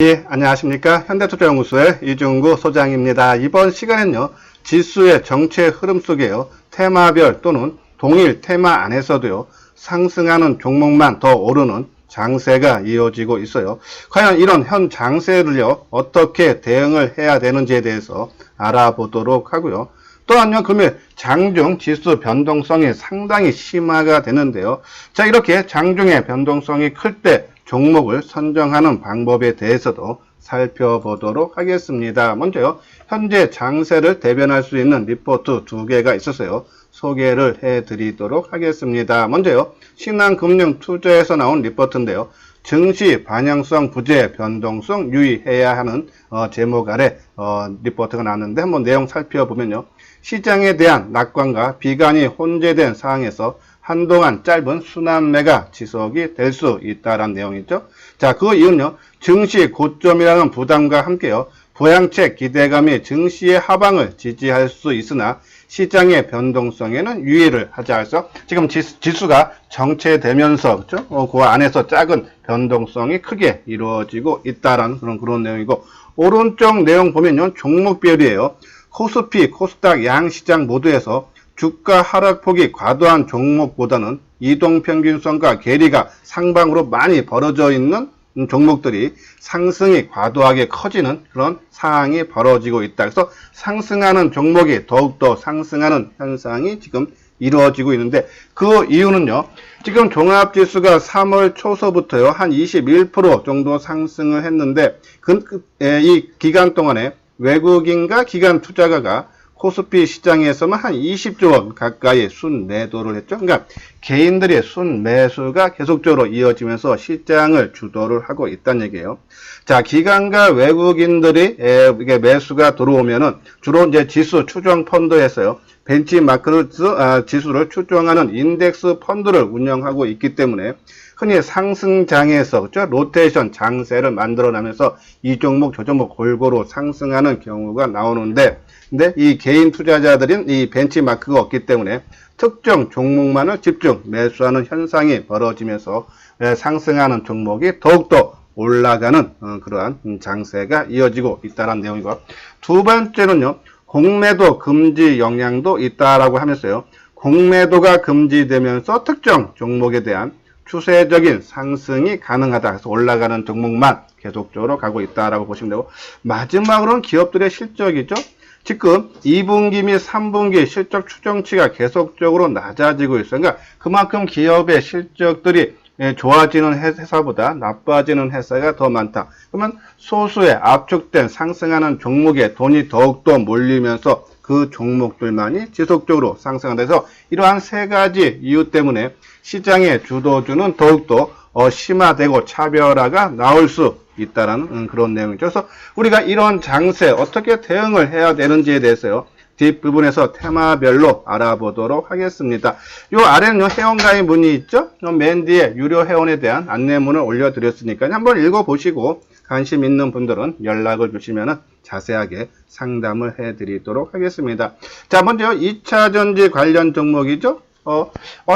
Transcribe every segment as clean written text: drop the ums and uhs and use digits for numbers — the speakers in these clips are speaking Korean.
예, 안녕하십니까. 현대투자연구소의 이중구 소장입니다. 이번 시간엔요, 지수의 정체 흐름 속에요, 테마별 또는 동일 테마 안에서도요, 상승하는 종목만 더 오르는 장세가 이어지고 있어요. 과연 이런 현 장세를요, 어떻게 대응을 해야 되는지에 대해서 알아보도록 하고요. 또한요, 금일 장중 지수 변동성이 상당히 심화가 되는데요. 자, 이렇게 장중의 변동성이 클 때 종목을 선정하는 방법에 대해서도 살펴보도록 하겠습니다. 먼저요, 현재 장세를 대변할 수 있는 리포트 두 개가 있어서요, 소개를 해드리도록 하겠습니다. 먼저요, 신한금융투자에서 나온 리포트인데요, 증시 반영성 부재 변동성 유의해야 하는 제목 아래 리포트가 나왔는데 한번 내용 살펴보면요, 시장에 대한 낙관과 비관이 혼재된 상황에서 한동안 짧은 순환매가 지속이 될 수 있다는 내용이죠. 자, 그 이유는요, 증시 고점이라는 부담과 함께요, 부양책 기대감이 증시의 하방을 지지할 수 있으나 시장의 변동성에는 유의를 하자 해서 지금 지수가 정체되면서 그렇죠? 그 안에서 작은 변동성이 크게 이루어지고 있다라는 그런 내용이고, 오른쪽 내용 보면요, 종목별이에요. 코스피, 코스닥 양시장 모두에서 주가 하락폭이 과도한 종목보다는 이동평균선과 괴리가 상방으로 많이 벌어져 있는 종목들이 상승이 과도하게 커지는 그런 상황이 벌어지고 있다. 그래서 상승하는 종목이 더욱더 상승하는 현상이 지금 이루어지고 있는데, 그 이유는요, 지금 종합지수가 3월 초서부터요, 한 21% 정도 상승을 했는데, 이 기간 동안에 외국인과 기관 투자가가 코스피 시장에서만 한 20조 원 가까이 순매도를 했죠. 그러니까 개인들의 순매수가 계속적으로 이어지면서 시장을 주도를 하고 있다는 얘기예요. 자, 기관과 외국인들이 이게 매수가 들어오면은 주로 이제 지수 추정 펀드에서요, 벤치마크 지수를 추정하는 인덱스 펀드를 운영하고 있기 때문에 흔히 상승장에서 그렇죠? 로테이션 장세를 만들어내면서 이 종목 저 종목 골고루 상승하는 경우가 나오는데, 근데 이 개인 투자자들은 이 벤치마크가 없기 때문에 특정 종목만을 집중 매수하는 현상이 벌어지면서 상승하는 종목이 더욱더 올라가는 그러한 장세가 이어지고 있다는 내용이고, 두 번째는요, 공매도 금지 영향도 있다라고 하면서요, 공매도가 금지되면서 특정 종목에 대한 추세적인 상승이 가능하다. 그래서 올라가는 종목만 계속적으로 가고 있다라고 보시면 되고, 마지막으로는 기업들의 실적이죠. 지금 2분기 및 3분기 실적 추정치가 계속적으로 낮아지고 있어요. 그러니까 그만큼 기업의 실적들이 좋아지는 회사보다 나빠지는 회사가 더 많다. 그러면 소수의 압축된 상승하는 종목에 돈이 더욱더 몰리면서 그 종목들만이 지속적으로 상승한다. 그래서 이러한 세 가지 이유 때문에 시장의 주도주는 더욱더 심화되고 차별화가 나올 수 있다라는 그런 내용이죠. 그래서 우리가 이런 장세 어떻게 대응을 해야 되는지에 대해서요, 뒷부분에서 테마별로 알아보도록 하겠습니다. 요 아래는요, 회원가입 문의 있죠? 맨 뒤에 유료 회원에 대한 안내문을 올려드렸으니까 한번 읽어보시고 관심 있는 분들은 연락을 주시면 자세하게 상담을 해드리도록 하겠습니다. 자, 먼저 2차전지 관련 종목이죠.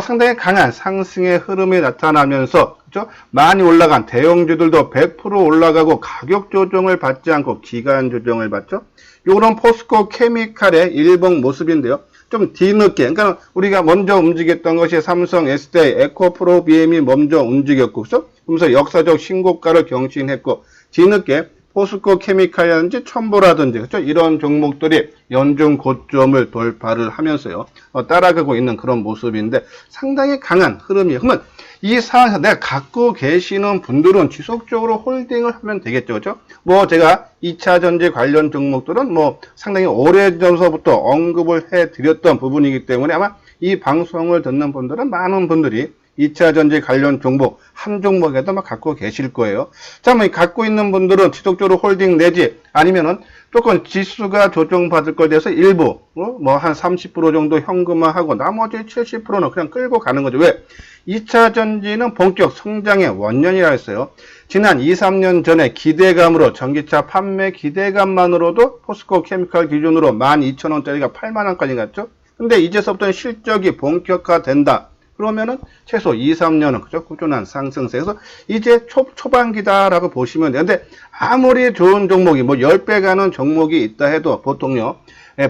상당히 강한 상승의 흐름이 나타나면서, 그죠? 많이 올라간 대형주들도 100% 올라가고 가격 조정을 받지 않고 기간 조정을 받죠. 요런 포스코 케미칼의 일봉 모습인데요, 좀 뒤늦게, 그러니까 우리가 먼저 움직였던 것이 삼성, SDI, 에코프로, BM이 먼저 움직였고, 그죠? 그러면서 역사적 신고가를 경신했고, 뒤늦게 포스코 케미칼이라든지 첨보라든지, 그렇죠? 이런 종목들이 연중 고점을 돌파를 하면서요, 따라가고 있는 그런 모습인데 상당히 강한 흐름이에요. 그러면 이 상황에서 내가 갖고 계시는 분들은 지속적으로 홀딩을 하면 되겠죠, 그렇죠? 뭐 제가 2차 전지 관련 종목들은 뭐 상당히 오래전서부터 언급을 해드렸던 부분이기 때문에 아마 이 방송을 듣는 분들은 많은 분들이 2차 전지 관련 종목 한 종목에도 막 갖고 계실 거예요. 자, 뭐 갖고 있는 분들은 지속적으로 홀딩 내지 아니면은 조금 지수가 조정받을 것에 대해서 일부 뭐 한 30% 정도 현금화하고 나머지 70%는 그냥 끌고 가는 거죠. 왜? 2차 전지는 본격 성장의 원년이라 했어요. 지난 2, 3년 전에 기대감으로 전기차 판매 기대감만으로도 포스코 케미칼 기준으로 12,000원짜리가 8만원까지 갔죠. 근데 이제서부터는 실적이 본격화된다. 그러면은 최소 2, 3년은 그죠? 꾸준한 상승세에서 이제 초반기다라고 보시면 되는데 아무리 좋은 종목이 뭐 10배 가는 종목이 있다 해도 보통요.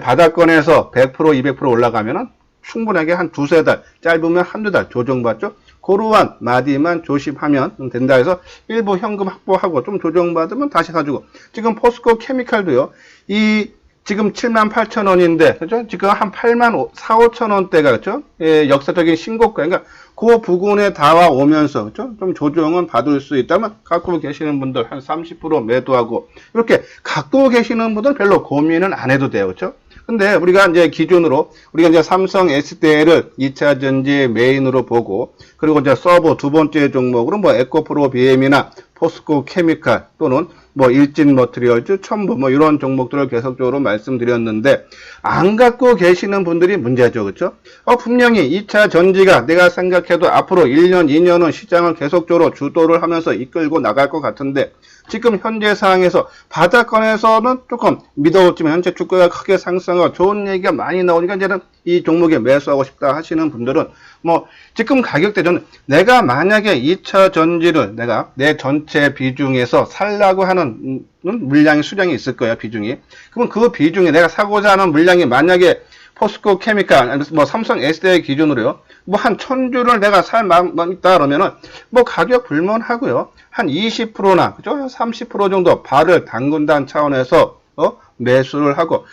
바닥권에서 100%, 200% 올라가면은 충분하게 한 두세 달, 짧으면 한두 달 조정받죠. 고루한 마디만 조심하면 된다 해서 일부 현금 확보하고 좀 조정받으면 다시 가지고 지금 포스코 케미칼도요. 지금 78,000원인데 그죠? 지금 한 84,5천원대가 그죠? 역사적인 신고가. 그러니까 그 부근에 다 오면서 그죠? 좀 조정은 받을 수 있다면 갖고 계시는 분들 한 30% 매도하고 이렇게 갖고 계시는 분들 별로 고민은 안 해도 돼요. 그죠? 근데 우리가 이제 기준으로 우리가 이제 삼성 SDI를 2차 전지 메인으로 보고 그리고 이제 서버 두 번째 종목으로 뭐 에코프로 BM이나 포스코 케미칼 또는 뭐 일진 머티리얼즈, 첨부 뭐 이런 종목들을 계속적으로 말씀드렸는데 안 갖고 계시는 분들이 문제죠. 그렇죠? 분명히 2차 전지가 내가 생각해도 앞으로 1년, 2년은 시장을 계속적으로 주도를 하면서 이끌고 나갈 것 같은데 지금 현재 상황에서 바닥권에서는 조금 믿어지만 현재 주가가 크게 상승하고 좋은 얘기가 많이 나오니까 이제는 이 종목에 매수하고 싶다 하시는 분들은 뭐 지금 가격대는 내가 만약에 2차 전지를 내가 내 전체 비중에서 살라고 하는 물량이 수량이 있을 거예요. 비중이. 그러면 그 비중에 내가 사고자 하는 물량이 만약에 포스코 케미칼, 뭐 삼성 SDI 기준으로요. 뭐 한 1000주를 내가 살 마음 있다 그러면은 뭐 가격 불문하고요. 한 20%나 그죠? 30% 정도 발을 담근다는 차원에서 매수를 하고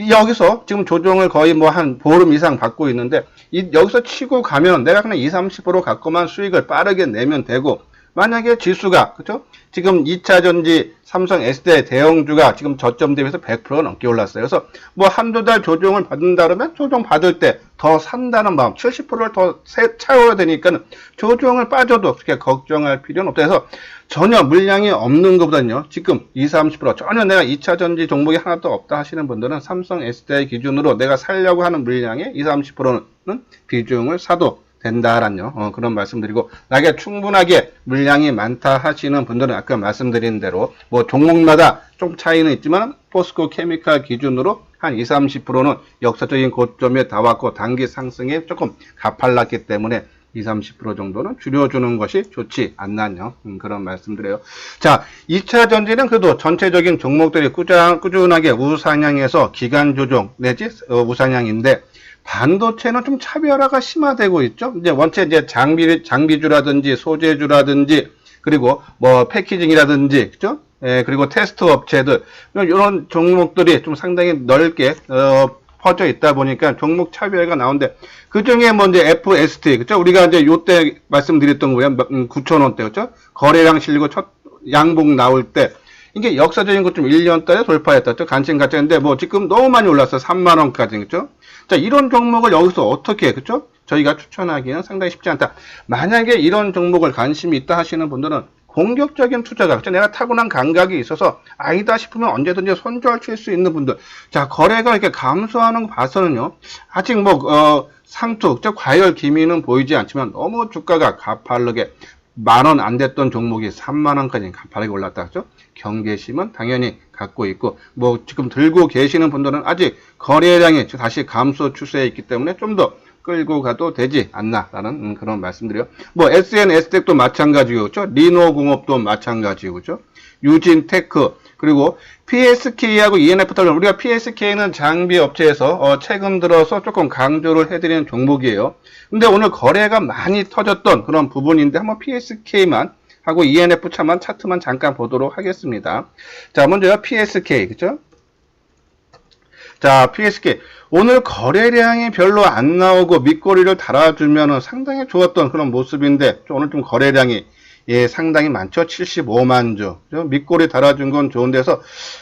여기서 지금 조정을 거의 뭐 한 보름 이상 받고 있는데 여기서 치고 가면 내가 그냥 20, 30% 갖고만 수익을 빠르게 내면 되고 만약에 지수가 그죠? 지금 2차 전지 삼성 SDI 대형주가 지금 저점 대비해서 100% 넘게 올랐어요. 그래서 뭐 한두 달 조정을 받는다 그러면 조정 받을 때 더 산다는 마음 70%를 더 채워야 되니까 조정을 빠져도 그렇게 걱정할 필요는 없다 해서 전혀 물량이 없는 것보다는요. 지금 20, 30% 전혀 내가 2차 전지 종목이 하나도 없다 하시는 분들은 삼성 SDI 기준으로 내가 살려고 하는 물량의 20, 30%는 비중을 사도 된다라는 그런 말씀드리고 나게 충분하게 물량이 많다 하시는 분들은 아까 말씀드린 대로 뭐 종목마다 좀 차이는 있지만 포스코 케미칼 기준으로 한 20, 30%는 역사적인 고점에 다 왔고 단기 상승에 조금 가팔랐기 때문에 20, 30% 정도는 줄여주는 것이 좋지 않나요? 그런 말씀드려요. 자, 2차 전지는 그래도 전체적인 종목들이 꾸준하게 우상향해서 기간 조정 내지 우상향인데 반도체는 좀 차별화가 심화되고 있죠. 이제 원체 이제 장비주라든지 소재주라든지 그리고 뭐 패키징이라든지 그죠? 그리고 테스트 업체들 이런 종목들이 좀 상당히 넓게 퍼져 있다 보니까 종목 차별화가 나오는데 그 중에 뭐 이제 FST 그죠? 우리가 이제 요때 말씀드렸던 거예요. 9,000원대 그죠? 거래량 실리고 첫 양봉 나올 때 이게 역사적인 것 좀 1년달에 돌파했다. 간신가짜인데 뭐 지금 너무 많이 올랐어. 3만원까지 그죠? 자, 이런 종목을 여기서 어떻게 그죠? 저희가 추천하기는 상당히 쉽지 않다. 만약에 이런 종목을 관심이 있다 하시는 분들은 공격적인 투자가 그렇죠? 내가 타고난 감각이 있어서 아니다 싶으면 언제든지 손절 칠 수 있는 분들. 자, 거래가 이렇게 감소하는 거 봐서는요. 아직 뭐 상투, 즉 과열 기미는 보이지 않지만 너무 주가가 가파르게 10,000원 안 됐던 종목이 30,000원까지 가파르게 올랐다. 그죠? 경계심은 당연히 갖고 있고, 뭐, 지금 들고 계시는 분들은 아직 거래량이 다시 감소 추세에 있기 때문에 좀 더 끌고 가도 되지 않나라는 그런 말씀드려요. 뭐, SNS텍도 마찬가지고, 그죠? 리노공업도 마찬가지고, 그죠? 유진테크, 그리고 PSK하고 ENF를 우리가 PSK는 장비 업체에서 최근 들어서 조금 강조를 해드리는 종목이에요. 근데 오늘 거래가 많이 터졌던 그런 부분인데 한번 PSK만 하고 ENF 차트만 잠깐 보도록 하겠습니다. 자, 먼저 PSK, 그죠? 자, PSK. 오늘 거래량이 별로 안 나오고 밑꼬리를 달아주면 상당히 좋았던 그런 모습인데 오늘 좀 거래량이 상당히 많죠. 75만 주. 밑꼬리 달아준 건 좋은데서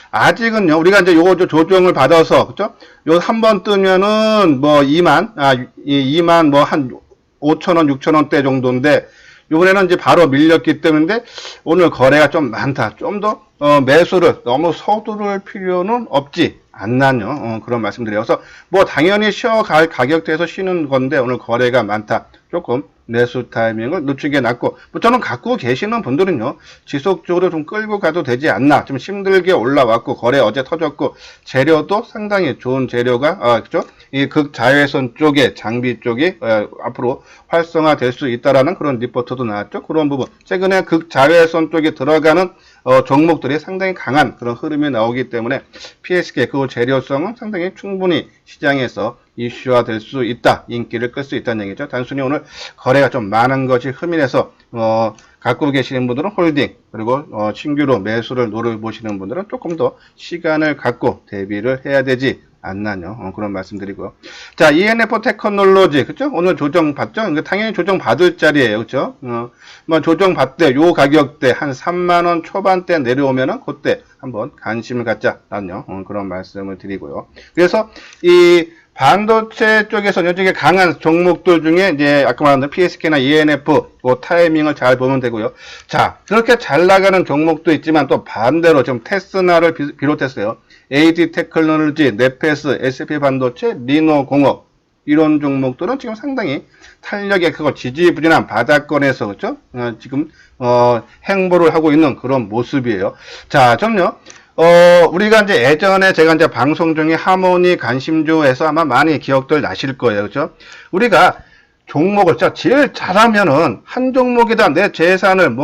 아직은요. 우리가 이제 요거 조정을 받아서 그죠? 요 한 번 뜨면은 뭐 2만 뭐 한 5,000원, 6,000원대 정도인데 이번에는 이제 바로 밀렸기 때문에 오늘 거래가 좀 많다. 좀 더 매수를 너무 서두를 필요는 없지 않나요? 그런 말씀드려서 뭐 당연히 쉬어갈 가격대에서 쉬는 건데 오늘 거래가 많다. 조금 매수 타이밍을 늦추게 놨고, 뭐 저는 갖고 계시는 분들은요, 지속적으로 좀 끌고 가도 되지 않나. 좀 힘들게 올라왔고, 거래 어제 터졌고, 재료도 상당히 좋은 재료가, 그죠? 이 극자외선 쪽에, 장비 쪽이, 앞으로 활성화될 수 있다라는 그런 리포트도 나왔죠. 그런 부분. 최근에 극자외선 쪽에 들어가는 종목들이 상당히 강한 그런 흐름이 나오기 때문에 PSK 그 재료성은 상당히 충분히 시장에서 이슈화 될 수 있다. 인기를 끌 수 있다는 얘기죠. 단순히 오늘 거래가 좀 많은 것이 흠인해서 갖고 계시는 분들은 홀딩, 그리고 신규로 매수를 노려보시는 분들은 조금 더 시간을 갖고 대비를 해야 되지 않나요? 그런 말씀드리고요. 자, ENF 테크놀로지, 그죠? 오늘 조정 받죠? 그러니까 당연히 조정 받을 자리예요, 그죠? 뭐 조정 받되 요 가격대 한 3만원 초반대 내려오면은 그때 한번 관심을 갖자라는 그런 말씀을 드리고요. 그래서 이 반도체 쪽에서 요즘에 강한 종목들 중에 이제 아까 말한 PSK나 ENF 그 타이밍을 잘 보면 되고요. 자, 그렇게 잘 나가는 종목도 있지만 또 반대로 지금 테스나를 비롯했어요. AD 테크놀로지, 네페스, SP 반도체, 리노공업 이런 종목들은 지금 상당히 탄력이 크고 지지부진한 바닥권에서 그렇죠? 지금 행보를 하고 있는 그런 모습이에요. 자, 좀요. 우리가 이제 예전에 제가 이제 방송 중에 하모니 관심주에서 아마 많이 기억들 나실 거예요. 그죠? 우리가 종목을 제일 잘하면은 한 종목이다 내 재산을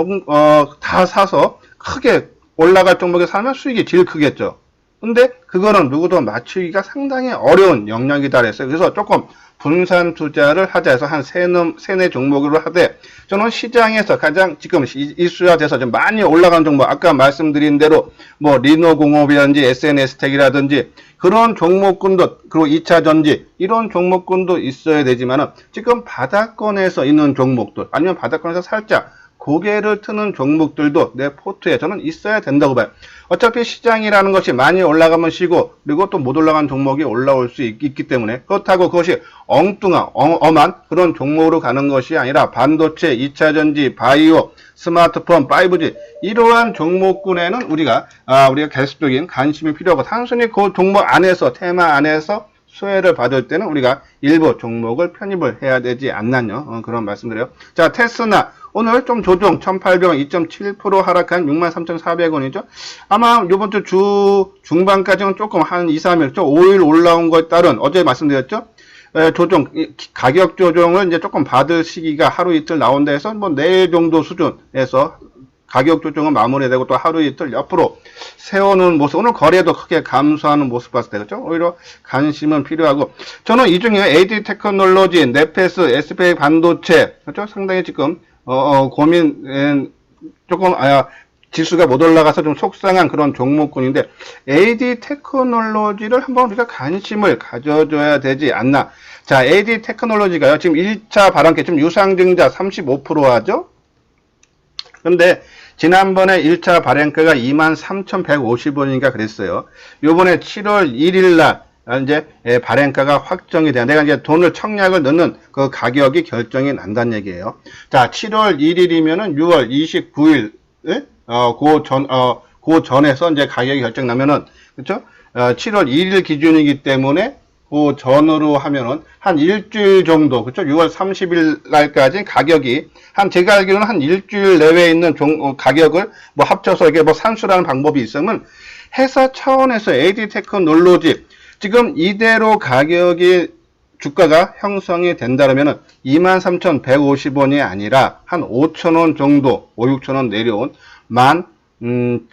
다 사서 크게 올라갈 종목에 사면 수익이 제일 크겠죠. 근데 그거는 누구도 맞추기가 상당히 어려운 영역이다 그랬어요. 그래서 조금 분산 투자를 하자 해서 한 세네 종목으로 하되, 저는 시장에서 가장 지금 이슈화돼서 좀 많이 올라간 종목, 아까 말씀드린 대로 뭐 리노공업이라든지 SNS텍이라든지 그런 종목군도, 그리고 2차 전지 이런 종목군도 있어야 되지만은 지금 바닥권에서 있는 종목들, 아니면 바닥권에서 살짝 고개를 트는 종목들도 내 포트에 저는 있어야 된다고 봐요. 어차피 시장이라는 것이 많이 올라가면 쉬고, 그리고 또 못 올라간 종목이 올라올 수 있기 때문에, 그렇다고 그것이 엉뚱한, 엄한 그런 종목으로 가는 것이 아니라 반도체, 2차전지, 바이오, 스마트폰, 5G 이러한 종목군에는 우리가 계속적인 관심이 필요하고, 단순히 그 종목 안에서, 테마 안에서 수혜를 받을 때는 우리가 일부 종목을 편입을 해야 되지 않나요? 그런 말씀드려요. 자, 테스나 오늘 좀 조정 1,800원 2.7% 하락한 63,400원이죠. 아마 이번 주 중반까지는 조금 한 2, 3일, 5일 올라온 것에 따른 어제 말씀드렸죠. 조정, 가격 조정을 이제 조금 받을 시기가 하루 이틀 나온다 해서 뭐 내일 정도 수준에서 가격 조정은 마무리되고 또 하루 이틀 옆으로 세우는 모습, 오늘 거래도 크게 감소하는 모습 봤을 때, 그렇죠? 오히려 관심은 필요하고, 저는 이 중에 AD 테크놀로지, 네페스, SP 반도체, 그렇죠? 상당히 지금, 조금, 지수가 못 올라가서 좀 속상한 그런 종목군인데, AD 테크놀로지를 한번 우리가 관심을 가져줘야 되지 않나. 자, AD 테크놀로지가요, 지금 1차 발행가, 지금 유상증자 35% 하죠? 근데, 지난번에 1차 발행가가 23,150원인가 그랬어요. 요번에 7월 1일날, 이제, 발행가가 확정이 돼요. 내가 이제 돈을 청약을 넣는 그 가격이 결정이 난다는 얘기예요. 자, 7월 1일이면은 6월 29일, 그 전에서 이제 가격이 결정나면은, 그쵸? 7월 1일 기준이기 때문에, 그 전으로 하면은 한 일주일 정도, 그쵸? 6월 30일 날까지 가격이 제가 알기로는 한 일주일 내외에 있는 가격을 뭐 합쳐서 이게 뭐 산수라는 방법이 있으면 회사 차원에서 AD 테크놀로지 지금 이대로 가격이 주가가 형성이 된다면은 23,150원이 아니라 한 5,000원 정도, 5, 6,000원 내려온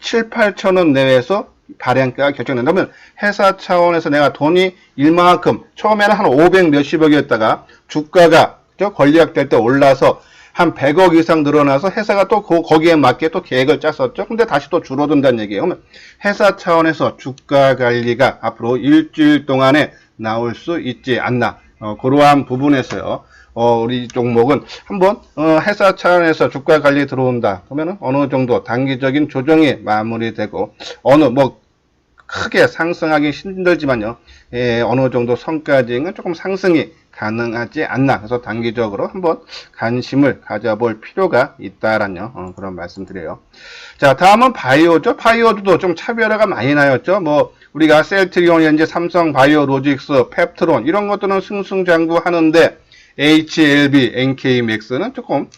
7, 8,000원 내외에서 발행가가 결정된다면 회사 차원에서 내가 돈이 일만큼 처음에는 한 500 몇십억이었다가 주가가 권리학될 때 올라서 한 100억 이상 늘어나서 회사가 또 거기에 맞게 또 계획을 짰었죠. 근데 다시 또 줄어든다는 얘기예요. 그러면 회사 차원에서 주가 관리가 앞으로 일주일 동안에 나올 수 있지 않나. 그러한 부분에서요. 우리 종목은 한번 회사 차원에서 주가 관리 들어온다 그러면은 어느 정도 단기적인 조정이 마무리되고 크게 상승하기 힘들지만요, 어느 정도 선까지는 조금 상승이 가능하지 않나. 그래서 단기적으로 한번 관심을 가져볼 필요가 있다라는 그런 말씀드려요. 자, 다음은 바이오죠. 바이오도 좀 차별화가 많이 나였죠. 우리가 셀트리온, 현재 삼성 바이오로직스, 펩트론 이런 것들은 승승장구 하는데 HLB, NK맥스는 조금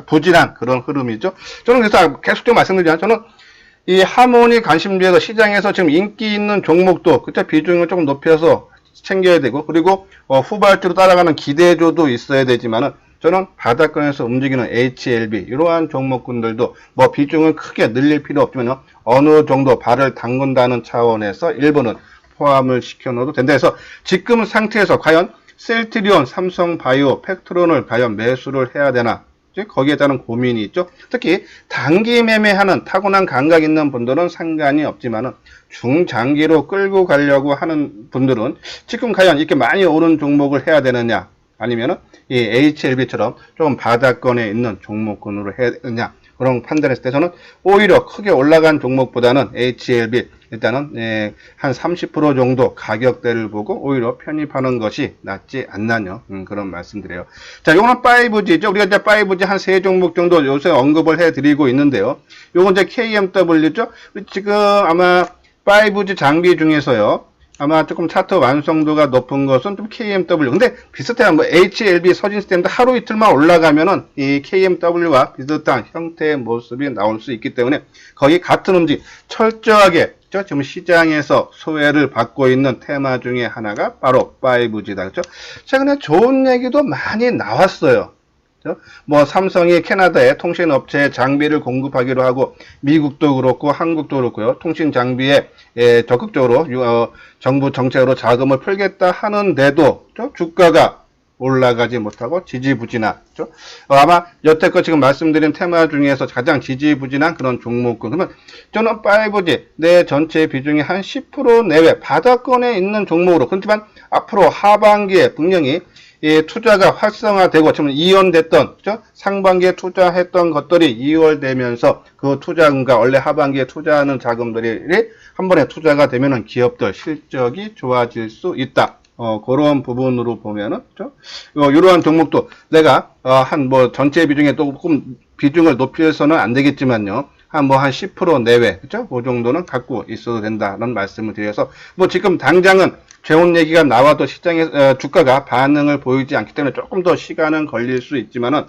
부진한 그런 흐름이죠. 저는 그래서 계속 말씀드리지만 저는 이 하모니 관심주에서 시장에서 지금 인기 있는 종목도 그때 비중을 조금 높여서 챙겨야 되고, 그리고 후발주로 따라가는 기대주도 있어야 되지만은 저는 바닥권에서 움직이는 HLB 이러한 종목군들도 뭐 비중을 크게 늘릴 필요 없지만 어느 정도 발을 담근다는 차원에서 일부는 포함을 시켜 넣어도 된다 해서 지금 상태에서 과연 셀트리온, 삼성바이오, 팩트론을 과연 매수를 해야 되나, 거기에 따른 고민이 있죠. 특히 단기 매매하는 타고난 감각 있는 분들은 상관이 없지만은 중장기로 끌고 가려고 하는 분들은 지금 과연 이렇게 많이 오른 종목을 해야 되느냐, 아니면은 이 HLB처럼 조금 바닥권에 있는 종목군으로 해야 되느냐, 그런 판단했을 때 저는 오히려 크게 올라간 종목보다는 HLB 일단은 한 30% 정도 가격대를 보고 오히려 편입하는 것이 낫지 않나요? 그런 말씀드려요. 자, 요거는 5G죠. 우리가 이제 5G 한 3종목 정도 요새 언급을 해드리고 있는데요. 요건 이제 KMW죠. 지금 아마 5G 장비 중에서요, 아마 조금 차트 완성도가 높은 것은 좀 KMW. 근데 비슷해요. 뭐 HLB 서진 시스템도 하루 이틀만 올라가면은 이 KMW와 비슷한 형태의 모습이 나올 수 있기 때문에 거의 같은 움직임, 철저하게 지금 시장에서 소외를 받고 있는 테마 중에 하나가 바로 5G다. 그렇죠? 최근에 좋은 얘기도 많이 나왔어요. 뭐 삼성이 캐나다에 통신 업체에 장비를 공급하기로 하고, 미국도 그렇고 한국도 그렇고요, 통신 장비에 적극적으로 정부 정책으로 자금을 풀겠다 하는데도 주가가 올라가지 못하고 지지부진하죠. 아마 여태껏 지금 말씀드린 테마 중에서 가장 지지부진한 그런 종목군. 그러면 저는 5G 내 전체 비중이 한 10% 내외 바닥권에 있는 종목으로, 그렇지만 앞으로 하반기에 분명히 투자가 활성화되고 지금 이연됐던, 그죠? 상반기에 투자했던 것들이 이월되면서 그 투자금과 원래 하반기에 투자하는 자금들이 한 번에 투자가 되면은 기업들 실적이 좋아질 수 있다. 그런 부분으로 보면은, 그죠? 이러한 종목도 내가 한 뭐 전체 비중에 조금 비중을 높여서는 안 되겠지만요, 한 10% 내외, 그죠? 그 정도는 갖고 있어도 된다는 말씀을 드려서, 뭐 지금 당장은 좋은 얘기가 나와도 시장에 주가가 반응을 보이지 않기 때문에 조금 더 시간은 걸릴 수 있지만은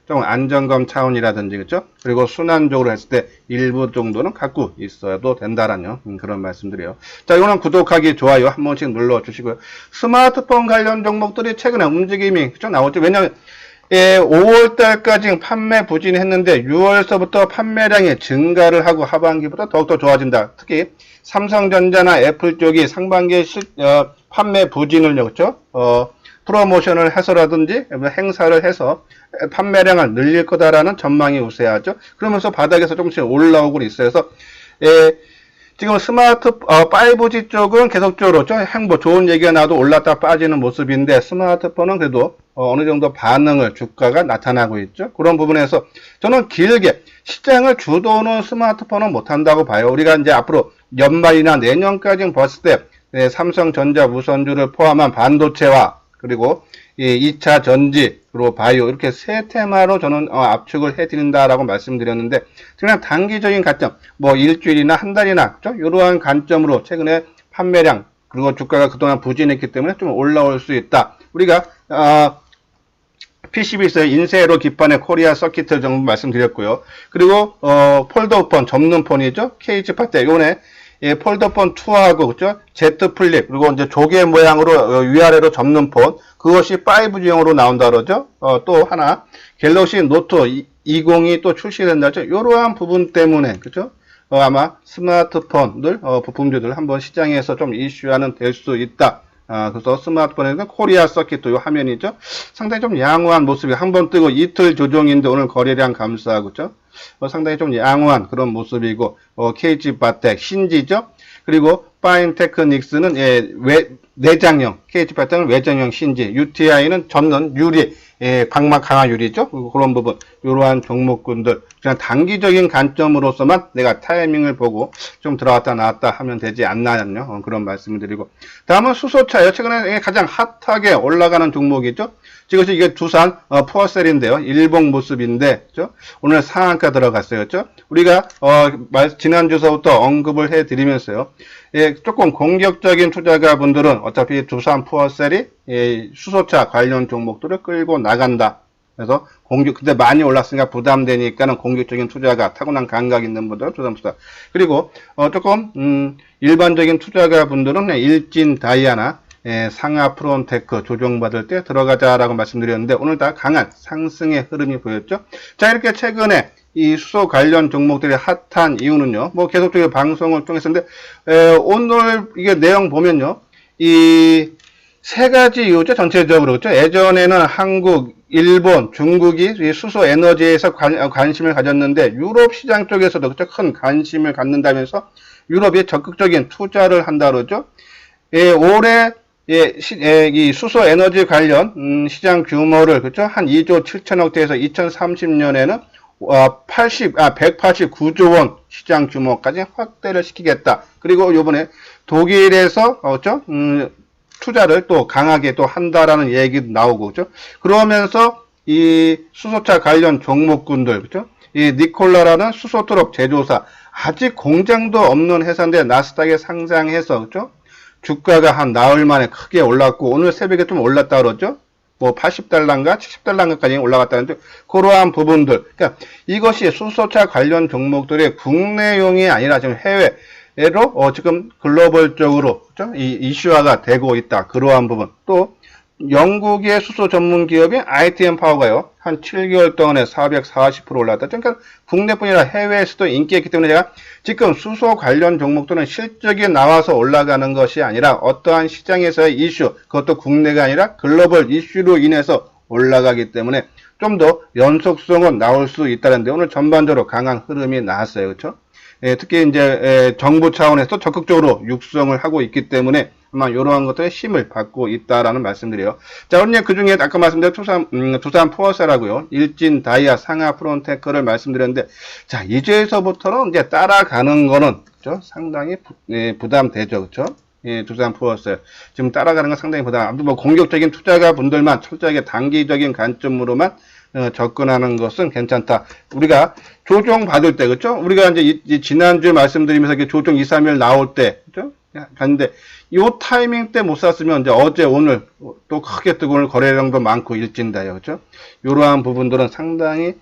좀 안정감 차원이라든지, 그렇죠? 그리고 순환적으로 했을 때 일부 정도는 갖고 있어도 된다라는 그런 말씀드려요. 자, 이거는 구독하기, 좋아요 한 번씩 눌러 주시고요. 스마트폰 관련 종목들이 최근에 움직임이 그쵸 나오죠. 왜냐하면 5월달까지 판매 부진이 했는데 6월서부터 판매량이 증가를 하고 하반기보다 더욱더 좋아진다. 특히 삼성전자나 애플 쪽이 상반기에 판매 부진을요, 그렇죠? 프로모션을 해서라든지 행사를 해서 판매량을 늘릴 거다라는 전망이 우세하죠. 그러면서 바닥에서 조금씩 올라오고 있어요. 그래서 지금 스마트 5G 쪽은 계속적으로 행보 좋은 얘기가 나도 올랐다 빠지는 모습인데, 스마트폰은 그래도 어느 정도 반응을 주가가 나타나고 있죠. 그런 부분에서 저는 길게 시장을 주도는 스마트폰은 못한다고 봐요. 우리가 이제 앞으로 연말이나 내년까지 봤을 때 삼성전자 우선주를 포함한 반도체와 그리고 2차 전지, 그리고 바이오, 이렇게 세 테마로 저는 압축을 해드린다라고 말씀드렸는데, 그냥 단기적인 관점, 뭐 일주일이나 한 달이나, 그죠? 이러한 관점으로 최근에 판매량, 그리고 주가가 그동안 부진했기 때문에 좀 올라올 수 있다. 우리가, PCB에서의 인쇄로 기판의 코리아 서킷을 정도 말씀드렸고요. 그리고, 폴더폰, 접는 폰이죠? KG파텍, 요번에 폴더폰 2하고, 그죠? Z 플립, 그리고 이제 조개 모양으로 위아래로 접는 폰, 그것이 5G용으로 나온다 그러죠. 또 하나, 갤럭시 노트 20이 또 출시된다죠. 이러한 부분 때문에, 그죠? 아마 스마트폰들, 부품주들 한번 시장에서 좀 이슈화는 될 수 있다. 그래서 스마트폰에는 코리아 서킷 요 화면이죠. 상당히 좀 양호한 모습이 한번 뜨고 이틀 조정인데 오늘 거래량 감소하고, 그죠? 상당히 좀 양호한 그런 모습이고, KG바텍, 신지죠? 그리고 파인테크닉스는 내장형, KG바텍은 외장형 신지, UTI는 접는 유리, 광막 강화 유리죠? 그런 부분, 이러한 종목군들, 그냥 단기적인 관점으로서만 내가 타이밍을 보고 좀 들어왔다 나왔다 하면 되지 않나요? 그런 말씀을 드리고. 다음은 수소차예요. 최근에 가장 핫하게 올라가는 종목이죠? 지금 이게 두산 푸어셀인데요. 일봉 모습인데, 그죠? 오늘 상한가 들어갔어요. 그죠? 우리가 지난주서부터 언급을 해드리면서요. 예, 조금 공격적인 투자가분들은 어차피 두산 푸어셀이 수소차 관련 종목들을 끌고 나간다. 그래서 근데 많이 올랐으니까 부담되니까는 공격적인 투자가, 타고난 감각 있는 분들은 투자. 그리고 조금 일반적인 투자가분들은 일진 다이아나 상하 프론테크 조정받을 때 들어가자라고 말씀드렸는데, 오늘 다 강한 상승의 흐름이 보였죠. 자, 이렇게 최근에 이 수소 관련 종목들이 핫한 이유는요, 뭐 계속적으로 방송을 통했었는데, 오늘 이게 내용 보면요, 이 세 가지 이유죠, 전체적으로. 그렇죠? 예전에는 한국, 일본, 중국이 수소 에너지에서 관심을 가졌는데, 유럽 시장 쪽에서도 그렇죠? 큰 관심을 갖는다면서 유럽이 적극적인 투자를 한다 그러죠. 올해 이 수소 에너지 관련 시장 규모를 그렇죠? 한 2조 7천억대에서 2030년에는 189조 원 시장 규모까지 확대를 시키겠다. 그리고 요번에 독일에서 그렇죠? 투자를 또 강하게 또 한다라는 얘기도 나오고, 그죠? 그러면서 이 수소차 관련 종목군들, 그죠? 이 니콜라라는 수소 트럭 제조사, 아직 공장도 없는 회사인데 나스닥에 상장해서, 그죠? 주가가 한 나흘 만에 크게 올랐고, 오늘 새벽에 좀 올랐다 그러죠? 뭐 80달러인가 70달러인가까지 올라갔다는데, 그러한 부분들. 그러니까 이것이 수소차 관련 종목들의 국내용이 아니라 지금 해외, 로 지금 글로벌적으로 그렇죠? 이 이슈화가 되고 있다. 그러한 부분. 또 영국의 수소 전문 기업인 ITM 파워가요, 한 7개월 동안에 440% 올랐다. 그러니까 국내뿐 아니라 해외에서도 인기가 있기 때문에 제가 지금 수소 관련 종목들은 실적이 나와서 올라가는 것이 아니라 어떠한 시장에서의 이슈, 그것도 국내가 아니라 글로벌 이슈로 인해서 올라가기 때문에 좀 더 연속성은 나올 수 있다는데, 오늘 전반적으로 강한 흐름이 나왔어요. 그렇죠? 특히 이제 정부 차원에서 적극적으로 육성을 하고 있기 때문에 아마 이러한 것들에 힘을 받고 있다라는 말씀드려요. 자, 오늘 그 중에 아까 말씀드린 두산 푸어셀하고요, 일진 다이아 상하 프론테크를 말씀드렸는데, 자, 이제서부터는 이제 따라가는 거는 그렇죠? 상당히 부담되죠, 그렇죠? 두산 푸어셀 지금 따라가는 건 상당히 부담. 아무튼 뭐 공격적인 투자가 분들만 철저하게 단기적인 관점으로만 접근하는 것은 괜찮다. 우리가 조정 받을 때, 그렇죠? 우리가 이제 지난주에 말씀드리면서 조정 2, 3일 나올 때, 그렇죠? 갔는데, 요 타이밍 때 못 샀으면 이제 어제, 오늘 또 크게 뜨고 오늘 거래량도 많고 일진다요, 그렇죠? 이러한 부분들은 상당히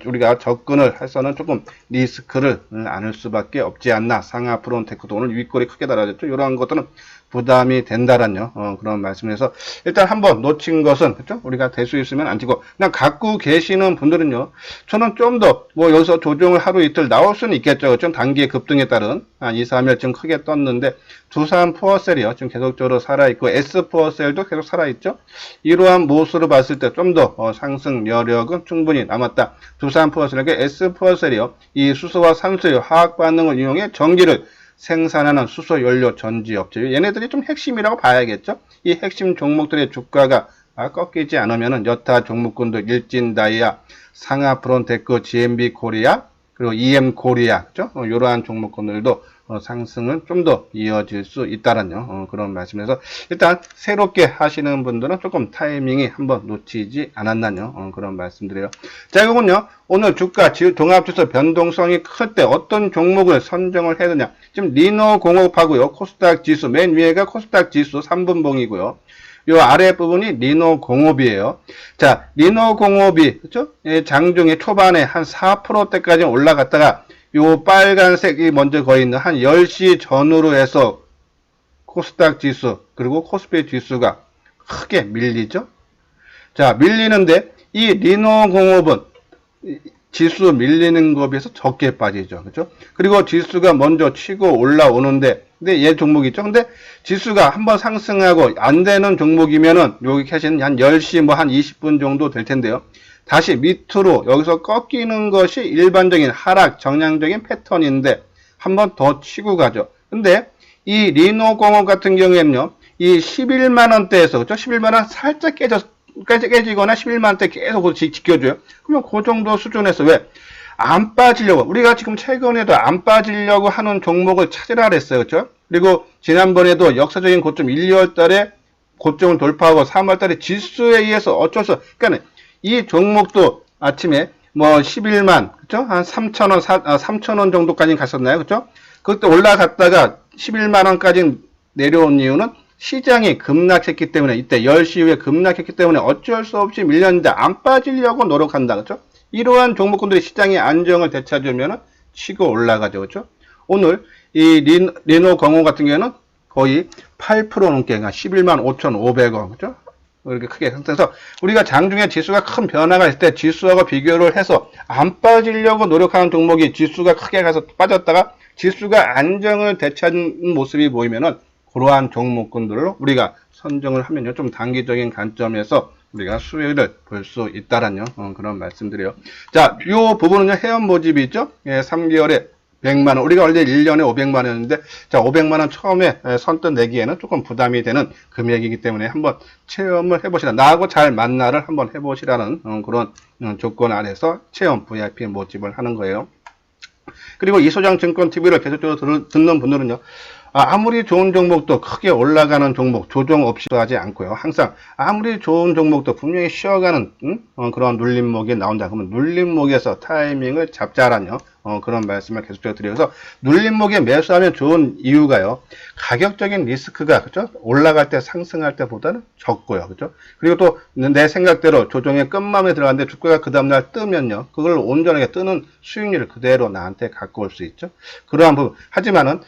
우리가 접근을 해서는 조금 리스크를 안을 수밖에 없지 않나. 상하 프론테크도 오늘 윗골이 크게 달아졌죠. 이러한 것들은 부담이 된다라는 그런 말씀에서 일단 한번 놓친 것은 그렇죠? 우리가 될 수 있으면 안 치고 그냥 갖고 계시는 분들은요. 저는 좀 더 뭐 여기서 조정을 하루 이틀 나올 수는 있겠죠. 좀 단기의 급등에 따른 한 2, 3일 좀 크게 떴는데 두산 푸어셀이요. 지금 계속적으로 살아있고 S 푸어셀도 계속 살아있죠. 이러한 모습으로 봤을 때 좀 더 상승 여력은 충분히 남았다. 두산 푸어셀에게 S 푸어셀이요. 이 수소와 산소의 화학 반응을 이용해 전기를 생산하는 수소 연료 전지 업체. 얘네들이 좀 핵심이라고 봐야겠죠. 이 핵심 종목들의 주가가 꺾이지 않으면은 여타 종목군들 일진 다이아, 상하 프론테크, GMB 코리아, 그리고 EM 코리아, 그죠? 이러한 종목군들도 상승은 좀 더 이어질 수 있다라는 그런 말씀에서 일단 새롭게 하시는 분들은 조금 타이밍이 한번 놓치지 않았나요? 그런 말씀드려요. 자, 이거는요. 오늘 주가 종합지수 변동성이 클 때 어떤 종목을 선정을 해야 되냐. 지금 리노공업하고요. 코스닥 지수 맨 위에가 코스닥 지수 3분봉이고요. 요 아래 부분이 리노공업이에요. 자, 리노공업이 그렇죠? 장중에 초반에 한 4%대까지 올라갔다가 요 빨간색이 먼저 거의 있는 한 10시 전후로 해서 코스닥 지수 그리고 코스피 지수가 크게 밀리죠. 자, 밀리는데 이 리노공업은 지수 밀리는 것에 비해서 적게 빠지죠. 그렇죠? 그리고 지수가 먼저 치고 올라오는데 근데 얘 종목이죠. 근데 지수가 한번 상승하고 안 되는 종목이면은 여기 캐시는 한 10시 뭐 한 20분 정도 될 텐데요. 다시 밑으로 여기서 꺾이는 것이 일반적인 하락 정량적인 패턴인데 한번 더 치고 가죠. 근데 이 리노공업 같은 경우에는요. 이 11만 원대에서 그렇죠? 11만 원 살짝 깨지거나 11만 원대 계속 지켜줘요. 그러면 그 정도 수준에서 왜 안 빠지려고 우리가 지금 최근에도 안 빠지려고 하는 종목을 찾으라 그랬어요. 그렇죠? 그리고 지난번에도 역사적인 고점 1, 2월 달에 고점을 돌파하고 3월달에 지수에 의해서 어쩔 수, 그러니까 이 종목도 아침에 뭐 11만, 그죠? 한 3,000원, 3,000원 정도까지 갔었나요? 그죠? 그때 올라갔다가 11만원까지 내려온 이유는 시장이 급락했기 때문에, 이때 10시 이후에 급락했기 때문에 어쩔 수 없이 밀렸는데 안 빠지려고 노력한다. 그죠? 이러한 종목군들이 시장의 안정을 되찾으면 치고 올라가죠. 그죠? 오늘 이 리노공업 같은 경우는 거의 8% 넘게, 11만 5,500원. 그죠? 이렇게 크게 상승해서 우리가 장중에 지수가 큰 변화가 있을 때 지수하고 비교를 해서 안 빠지려고 노력하는 종목이 지수가 크게 가서 빠졌다가 지수가 안정을 되찾는 모습이 보이면은 그러한 종목군들로 우리가 선정을 하면요, 좀 단기적인 관점에서 우리가 수익을 볼 수 있다라는 그런 말씀드려요. 자, 이 부분은요, 회원 모집이 있죠? 예, 3개월에 100만원. 우리가 원래 1년에 500만원이었는데, 자, 500만원 처음에 선뜻 내기에는 조금 부담이 되는 금액이기 때문에 한번 체험을 해보시라. 나하고 잘 만나를 한번 해보시라는 그런 조건 아래서 체험 VIP 모집을 하는 거예요. 그리고 이소장 증권 TV를 계속적으로 듣는 분들은요, 아무리 좋은 종목도 크게 올라가는 종목 조정 없이 하지 않고요. 항상 아무리 좋은 종목도 분명히 쉬어가는 그런 눌림목이 나온다. 그러면 눌림목에서 타이밍을 잡자라뇨. 그런 말씀을 계속적으로 드려서 눌림목에 매수하면 좋은 이유가요. 가격적인 리스크가 그죠? 올라갈 때 상승할 때보다는 적고요. 그죠? 그리고 또 내 생각대로 조정의 끝맘에 들어갔는데 주가가 그 다음날 뜨면요. 그걸 온전하게 뜨는 수익률을 그대로 나한테 갖고 올 수 있죠. 그러한 부분. 하지만은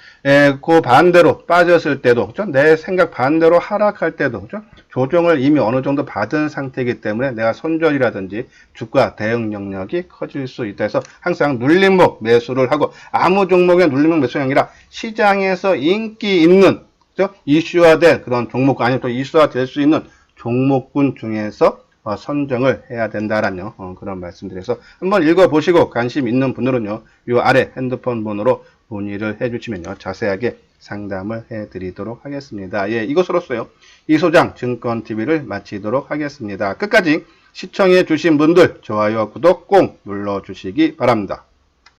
그 반대로 빠졌을 때도 그죠? 내 생각 반대로 하락할 때도 그죠? 조정을 이미 어느 정도 받은 상태이기 때문에 내가 손절이라든지 주가 대응 영역이 커질 수 있다 해서 항상 눌림목 매수를 하고 아무 종목의 눌림목 매수가 아니라 시장에서 인기 있는 그죠? 이슈화된 그런 종목 아니면 또 이슈화 될 수 있는 종목군 중에서 선정을 해야 된다라는 그런 말씀드려서 한번 읽어보시고 관심 있는 분들은요 이 아래 핸드폰 번호로 문의를 해주시면요 자세하게 상담을 해드리도록 하겠습니다. 예, 이것으로써요 이소장 증권TV를 마치도록 하겠습니다. 끝까지 시청해 주신 분들 좋아요 구독 꼭 눌러주시기 바랍니다.